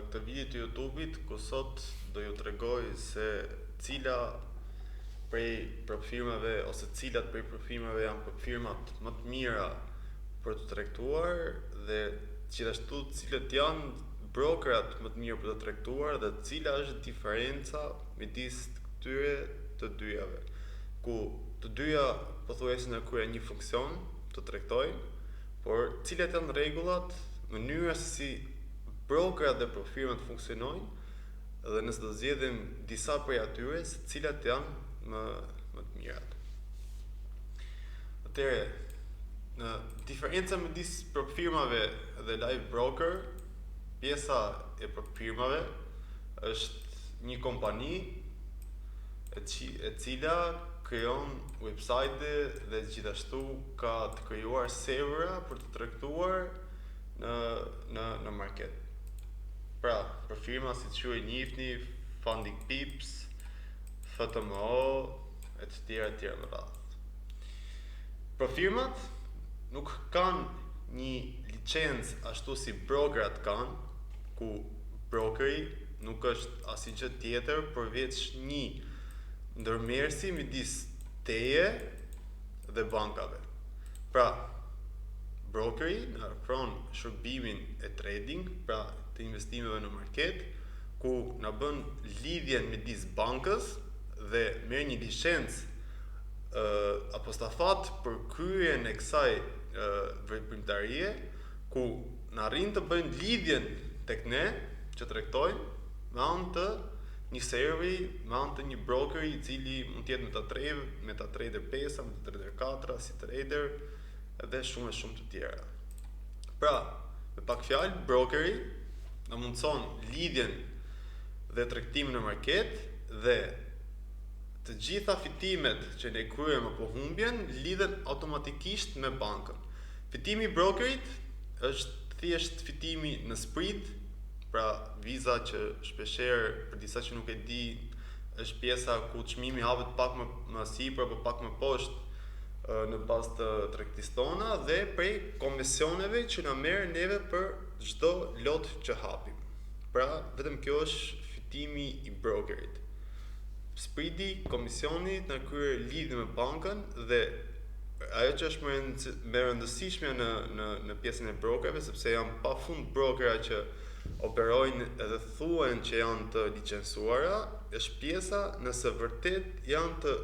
këtë video të YouTube-it, ku sot do ju tregoj se cila prej firmave ose cilat prej firmave janë firmat më të mira për të tregtuar dhe gjithashtu cilat janë brokerat më të mirë për të tregtuar dhe cila është diferenca midis këtyre të dyjave. Ku të dyja pothuajse në kryen një funksion të tregtojnë, por cilat janë rregullat, mënyra se si brokerat dhe firmat funksionojnë dhe nëse do zgjedhim disa prej atyre se cilat janë më të mirat. Atëherë, në diferenca midis firmave dhe live broker, pjesa e firmave është një kompani e cila krijon website dhe gjithashtu ka të krijuar servera për të tregtuar në market. Pra, për firma si që e njihni, Funding Pips, FTMO, etj. Më radhë. Për firmat nuk kanë një licencë ashtu si brokerat kanë, ku brokeri nuk është asnjë tjetër përveç një ndërmerrsi midis teje dhe bankave. Pra, brokeri na ofron shërbimin e trading, pra të investimeve në market, ku na bën lidhjen midis bankës dhe merr një licencë apo stafat për kryen e kësaj veprimtarie, ku na arrin të bëjnë lidhjen tek ne që tregtojnë me anë të një serveri, me anë të një brokeri i cili mund të jetë MetaTrader 5, MetaTrader 4, CTrader dhe shumë të tjera. Pra, me pak fjalë, brokeri na mundson lidhjen dhe tregtimin në market dhe të gjitha fitimet që ne kryejmë apo humbjen lidhen automatikisht me bankën. Fitimi i brokerit është thjesht fitimi në sprit, pra Visa që shpeshherë për disa që nuk e di është pjesa ku çmimi hapet pak më sipër apo pak më poshtë në bazë të tregtisë tona dhe prej komisioneve që na merr neve për çdo lot që hapim. Pra, vetëm kjo është fitimi i brokerit. Spriti, komisioni na kryer lidhje me bankën dhe ajo që është më e rëndësishme në pjesën e brokerave, sepse janë pafund brokera që operojnë edhe thuhen që janë të licencuara, është pjesa nëse vërtet janë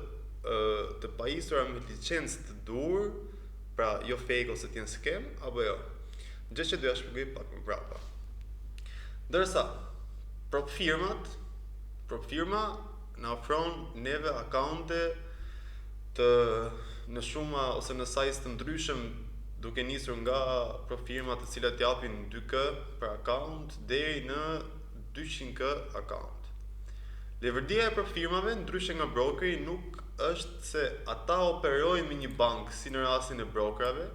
të pajisura me licencë të duhur, pra jo fake ose të jenë scam, apo jo. Gjë që doja shpjegoj pak më brapa. Ndërsa, firma na ofron neve akaunte në shuma ose në size të ndryshëm, duke nisur nga firma të cilat japin 2K për akaunt deri në 200K akaunt. Leverdia e firmave, ndryshe nga brokeri, nuk është se ata operojnë me një bankë si në rastin e brokerave,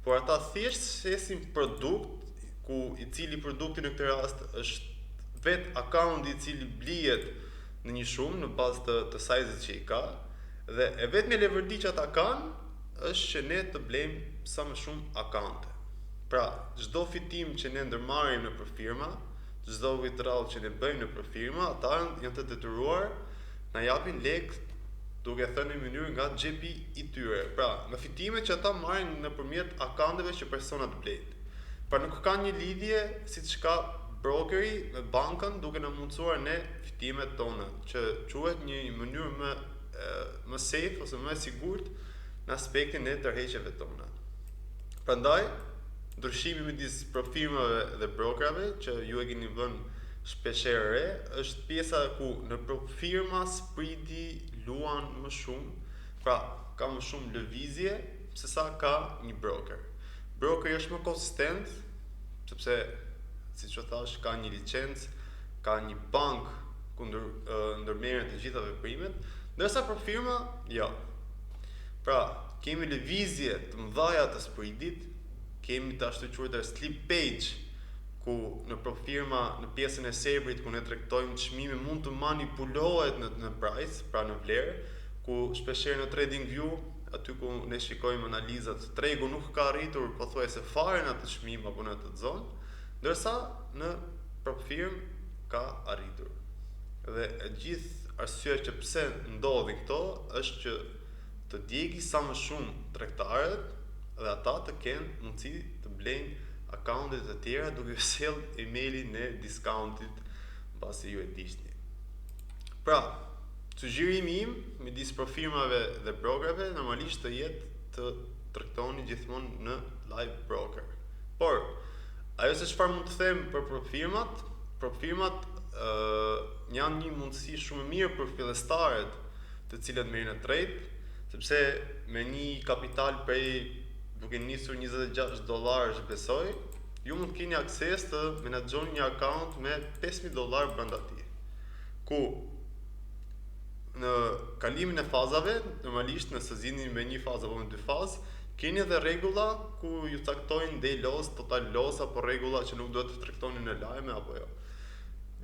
por ata thjesht shesin produkt, i cili produkti në këtë rast është vet akaunti i cili blihet në një shumë në bazë të size-it që i ka, dhe e vetmja leverdi që ata kanë është që ne të blejmë sa më shumë akaunte. Pra, çdo fitim që ne ndërmarrim në firma, çdo withdrawal që ne bëjmë në firma, ata janë të detyruar na japin lek duke thënë në mënyrë nga xhepi i tyre. Pra, nga fitimet që ata marrin nëpërmjet akanteve që personat blejnë. Pra, nuk ka një lidhje siç ka brokeri me bankën duke na mundsuar ne fitimet tona, që quhet një mënyrë më safe ose më e sigurt në aspektin e tërheqjeve tona. Prandaj, ndryshimi midis firmave dhe brokerave që ju e keni vënë shpeshherë re, është pjesa ku në firma spriti luan më shumë, pra ka më shumë lëvizje se sa ka një broker. Brokeri është më konsistent, sepse siç u thash, ka një licencë, ka një bankë ku ndërmerren të gjitha veprimet, ndërsa për firma, jo. Pra, kemi lëvizje të mëdha të spritit, kemi të ashtu quajtur slip page, ku në firma, në pjesën e serverit ku ne tregtojmë çmimi mund të manipulohet në price, pra në vlerë, ku shpeshherë në TradingView, aty ku ne shikojmë analizat, tregu nuk ka arritur pothuajse fare në atë çmim apo në atë zonë, ndërsa në prop firm ka arritur. Dhe e gjithë arsyeja që pse ndodhin këto është që të djegi sa më shumë tregtarët dhe ata të kenë mundësi të blejnë akauntet të tjera duke sjell emailin e discountit mbasi ju e dishni. Pra, sugjerimi im midis profirmave dhe brokerave normalisht të jetë të tregtoni gjithmonë në live broker. Por, ajo se çfarë mund të them për profirmat janë një mundësi shumë e mirë për fillestarët të cilët merren në trade, sepse me një kapital prej duke nisur $26 besoj, ju mund të keni akses të menaxhoni një akaunt me $5,000 brenda tij. Ku në kalimin e fazave, normalisht nëse zgjidhni me një fazë apo me dy fazë, keni edhe rregulla ku ju caktojnë day loss, total loss apo rregulla që nuk duhet të tregtoni në lajme apo jo.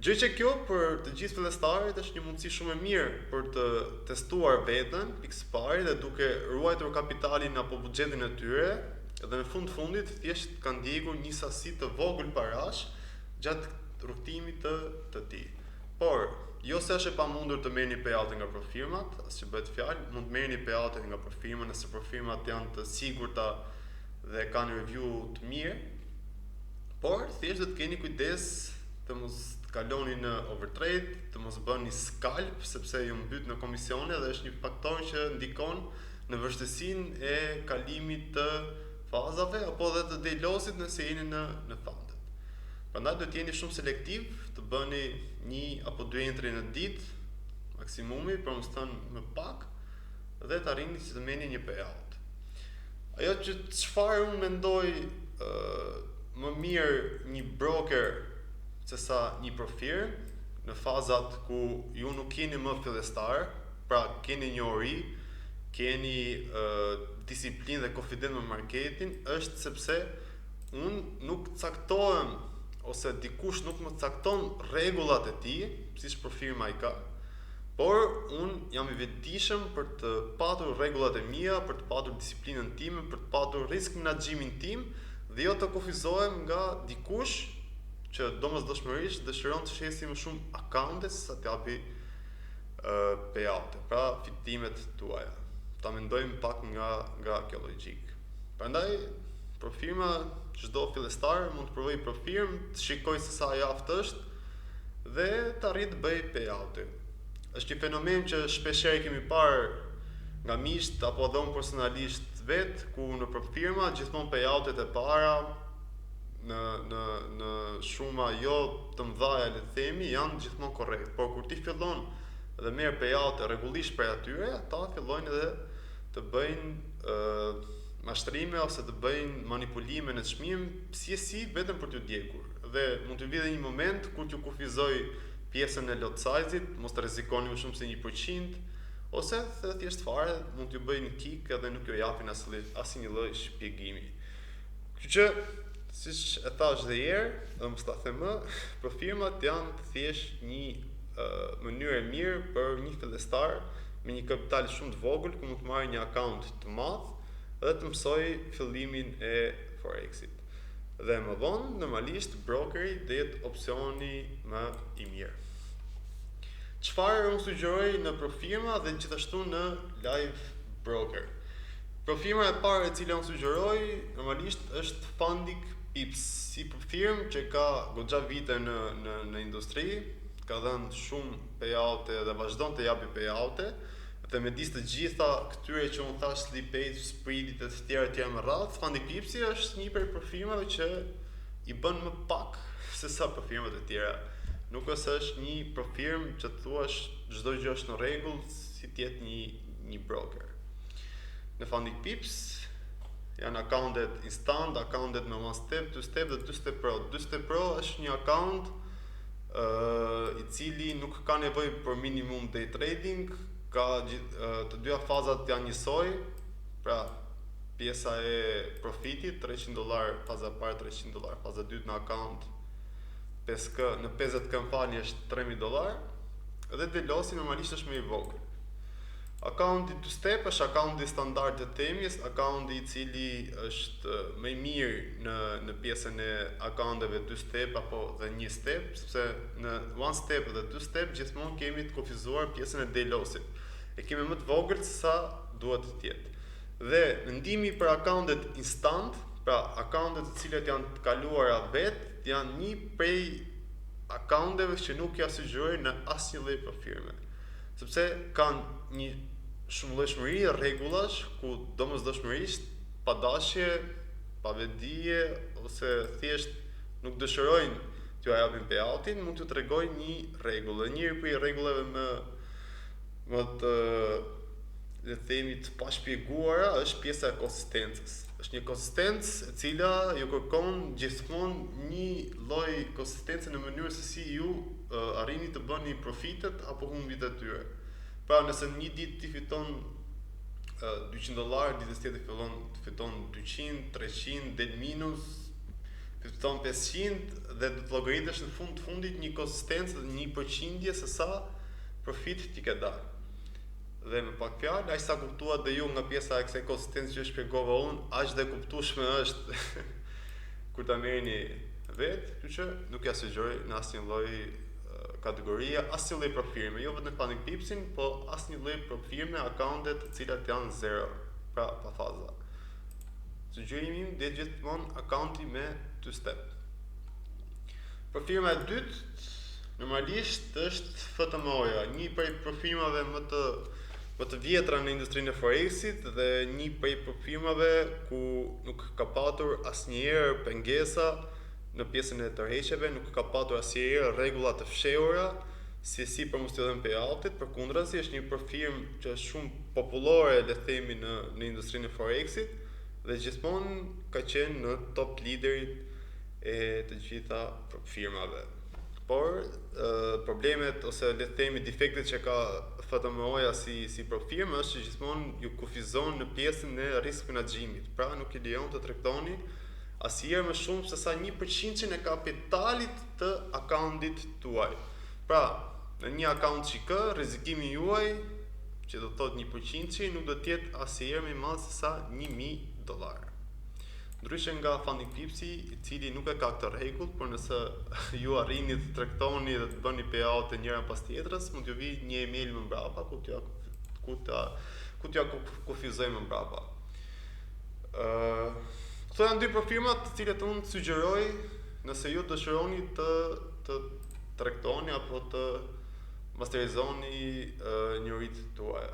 Gjë që kjo për të gjithë fillestarët është një mundësi shumë e mirë për të testuar veten, pikë së pari dhe duke ruajtur kapitalin apo buxhetin e tyre, dhe në fundit thjesht kanë ndjekur një sasi të vogël parash gjatë rrugtimit të tij. Por jo se është e pamundur të merrni payout nga profirmat, as që bëhet fjalë, mund të merrni payout nga profirmat nëse profirmat janë të sigurta dhe kanë review të mirë, por thjesht do të keni kujdes të mos kaloni në overtrade, të mos bëni scalp sepse ju mbyt në komisione dhe është një faktor që ndikon në vështirësinë e kalimit të fazave apo edhe të day lossit nëse jeni në fundet. Prandaj do të jeni shumë selektiv, të bëni 1 apo 2 entry në ditë maksimumi, për mos thënë më pak, dhe të arrini që të merrni një payout. Ajo që çfarë unë mendoj më mirë një broker sesa një profir në fazat ku ju nuk keni më fillestar, pra keni një ori, keni disiplinë dhe konfidencë në marketin, është sepse unë nuk caktohem ose dikush nuk më cakton rregullat e tij, siç profirma i ka, por unë jam i vetëdijshëm për të patur rregullat e mia, për të patur disiplinën time, për të patur risk menaxhimin tim dhe jo të kufizohem nga dikush që domosdoshmërisht dëshiron të shesi më shumë akaunte sa të japi payout, pra fitimet tuaja. Ta mendojmë pak nga kjo logjik. Prandaj profirma, çdo fillestar mund të provojë profirm, të shikojë se sa aftë është dhe të arrijë të bëjë payout. Është një fenomen që shpeshherë kemi parë nga miqt apo edhe unë personalisht vet, ku në profirma gjithmonë payoutet e para në shuma jo të mëdha le të themi janë gjithmonë korrekt, por kur ti fillon dhe merr payout rregullisht prej atyre, ata fillojnë edhe të bëjnë mashtrime ose të bëjnë manipulime në çmim si vetëm për t'ju djegur. Dhe mund të vijë një moment kur t'ju kufizoj pjesën e lot size-it, mos të rrezikoni më shumë se 1%, ose thjesht fare mund t'ju bëjnë kick edhe nuk ju japin asnjë lloj shpjegimi. Kështu që, siç e thash edhe herë, dhe mos ta them më, profirmat janë thjesht një mënyrë e mirë për një fillestar me një kapital shumë të vogël ku mund të marrë një akaunt të madh dhe të mësoj fillimin e Forexit. Dhe më vonë, normalisht, brokeri dhe jetë opcioni më i mirë. Çfarë unë sugjeroj në profirma dhe gjithashtu në live broker? Profirma e parë e cila unë sugjeroj, normalisht, është Fundic Pips, si profirm që ka goxha vite në industri, ka dhënë shumë payoute dhe vazhdon të japi payoute, dhe me disë të gjitha këtyre që unë thash Slippage, Spreadit e të tjera më radhë, Fundic Pipsi është një prej profirmave që i bën më pak se sa profirmat e tjera. Nuk është një profirm që të thuash çdo gjë është në rregull si të jetë një broker. Në Fundic Pips janë akauntet instant, akauntet me one step, two step dhe two step pro. Two step pro është një akaunt i cili nuk ka nevojë për minimum day trading, ka të dyja fazat janë njësoj, pra pjesa e profitit $300, faza parë $300, faza dytë në akaunt 5K, në 50K falni është $3,000 dhe delosi normalisht është më i vogël. Accounti two step është accounti standard të themjes, accounti I cili është më I mirë në pjesën e accounteve two step apo dhe një step, sepse në one step dhe two step gjithmonë kemi të kufizuar pjesën e day loss-it. E kemi më të vogël se sa duhet të jetë. Dhe ndihmi për accountet instant, pra accountet të cilat janë të kaluara vetë, janë një prej accounteve që nuk ja sugjeroj në asnjë lloj firme. Sepse kanë një shumëllojshmëri rregullash ku domosdoshmërisht pa dashje, pa vetdije ose thjesht nuk dëshirojnë t'ju japin payoutin, mund t'ju tregojnë një rregull. Dhe një prej rregullave më të le të themi të pashpjeguara është pjesa e konsistencës. Është një konsistencë e cila ju kërkon gjithmonë një lloj konsistence në mënyrë se si ju arrini të bëni profitet apo humbjet e tyre. Pra nëse një ditë ti fiton $200, ditës tjetër të fiton 200, 300, del minus, fiton 500 dhe do të llogaritesh në fund të fundit një konsistencë dhe një përqindje se sa profit ti ke darë. Dhe me pak fjalë, aq sa kuptuat dhe ju nga pjesa e kësaj konsistencë që shpjegova unë, aq dhe kuptueshme është kur ta merrni vetë, kështu që nuk ja sugjeroj në asnjë lloj kategoria, asnjë lloj për firme, jo vetëm Panic Pipsin, po asnjë lloj për firme, accountet të cilat janë zero, pra pa faza. Sugjerimi im dhe gjithmonë accounti me two step. Për firma e dytë, normalisht është FTMO-ja, një prej firmave më të vjetra në industrinë e Forexit dhe një prej firmave ku nuk ka patur asnjëherë pengesa në pjesën e tërheqjeve, nuk ka patur asnjëherë rregulla të fshehura si për mos t'i dhënë payoutit, përkundrazi është një firmë që është shumë popullore, le të themi, në industrinë e Forexit dhe gjithmonë ka qenë në top liderit e të gjitha firmave. Por problemet ose le të themi defektet që ka FTMO-ja si për firmë është që gjithmonë ju kufizon në pjesën e risk menaxhimit. Pra nuk I lejon të tregtoni asnjëherë më shumë se sa 1% e kapitalit të accountit tuaj. Pra, në një account QK, rrezikimi juaj, që do të thotë 1%, nuk do të jetë asnjëherë më I madh se sa $1000. Ndryshe nga Panic Pipsi, I cili nuk e ka këtë rregull, por nëse ju arrini të tregtoni dhe të bëni payout të njëra pas tjetrës, mund t'ju vi një email më mbrapa ku t'ja kufizoj më mbrapa. Këto janë dy firmat të cilat unë sugjeroj nëse ju dëshironi të tregtoni apo të masterizoni njohuritë tuaja.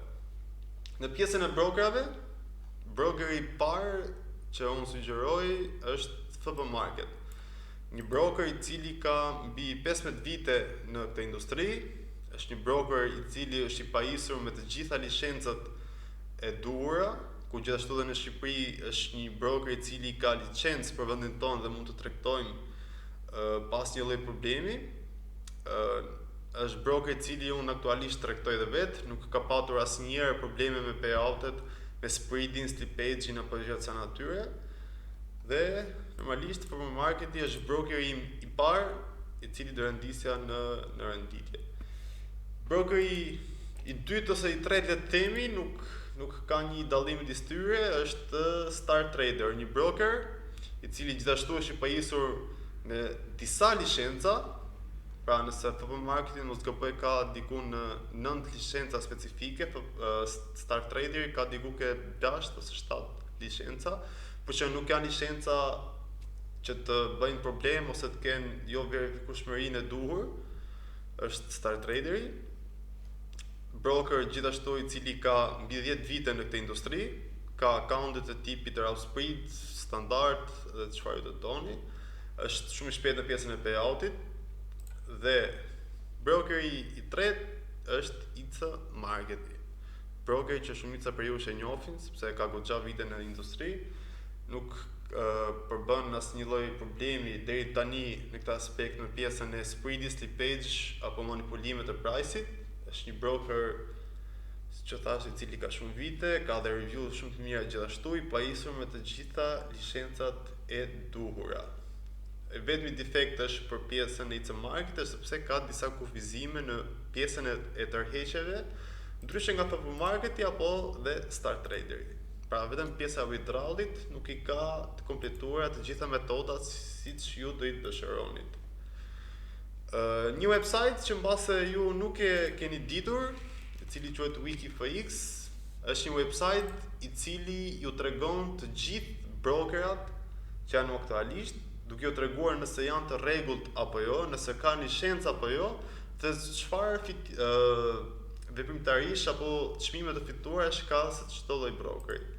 Në pjesën e brokerave, brokeri I parë që unë sugjeroj është FB Market. Një broker I cili ka mbi 15 vite në këtë industri, është një broker I cili është I pajisur me të gjitha licencat e duhura, ku gjithashtu dhe në Shqipëri është një broker I cili ka licencë për vendin tonë dhe mund të tregtojmë pas një lloj problemi. Është broker I cili unë aktualisht tregtoj dhe vetë, nuk ka patur asnjëherë probleme me payoutet, me spreadin, slippage-in apo gjëra të natyre. Dhe normalisht FB Marketi është brokeri I parë I cili do rendisja në renditje. Brokeri I dytë ose I tretë le të themi nuk ka një dallim midis tyre, është Star Trader, një broker I cili gjithashtu është I pajisur me disa licenca. Pra nëse FB Marketi mos gaboj ka diku në 9 licenca specifike, Star Trader ka diku ke 6 ose 7 licenca, por që nuk janë licenca që të bëjnë problem ose të kenë jo verifikueshmërinë e duhur, është Star Traderi. Broker gjithashtu I cili ka mbi 10 vite në këtë industri, ka accountet e tipit Rawsprit, standard dhe çfarë do doni, është shumë I shpejtë në pjesën e payoutit. Dhe brokeri I tretë është IC Marketi. Brokeri që shumica për ju e njohin sepse ka goxha vite në industri, nuk përbën asnjë lloj problemi deri tani në këtë aspekt në pjesën e spread, slippage apo manipulimet e price-it. Është një broker, siç e thash, I cili ka shumë vite, ka dhe review shumë të mira gjithashtu, I pajisur me të gjitha licencat e duhura. Vetmi defekt është për pjesën e IC Market, sepse ka disa kufizime në pjesën e tërheqjeve, Ndryshe nga top marketi apo dhe start traderi. Pra vetëm pjesa e withdrawlit nuk i ka të kompletuara të gjitha metodat siç ju do i dëshironit. Një website që mbase ju nuk e keni ditur, i cili quhet WikiFX, është një website i cili ju tregon të gjithë brokerat që janë aktualisht, duke ju treguar nëse janë të rregullt apo jo, nëse ka licencë apo jo, dhe çfarë veprimtarish apo çmime të fituara që ka se çdo lloj brokeri.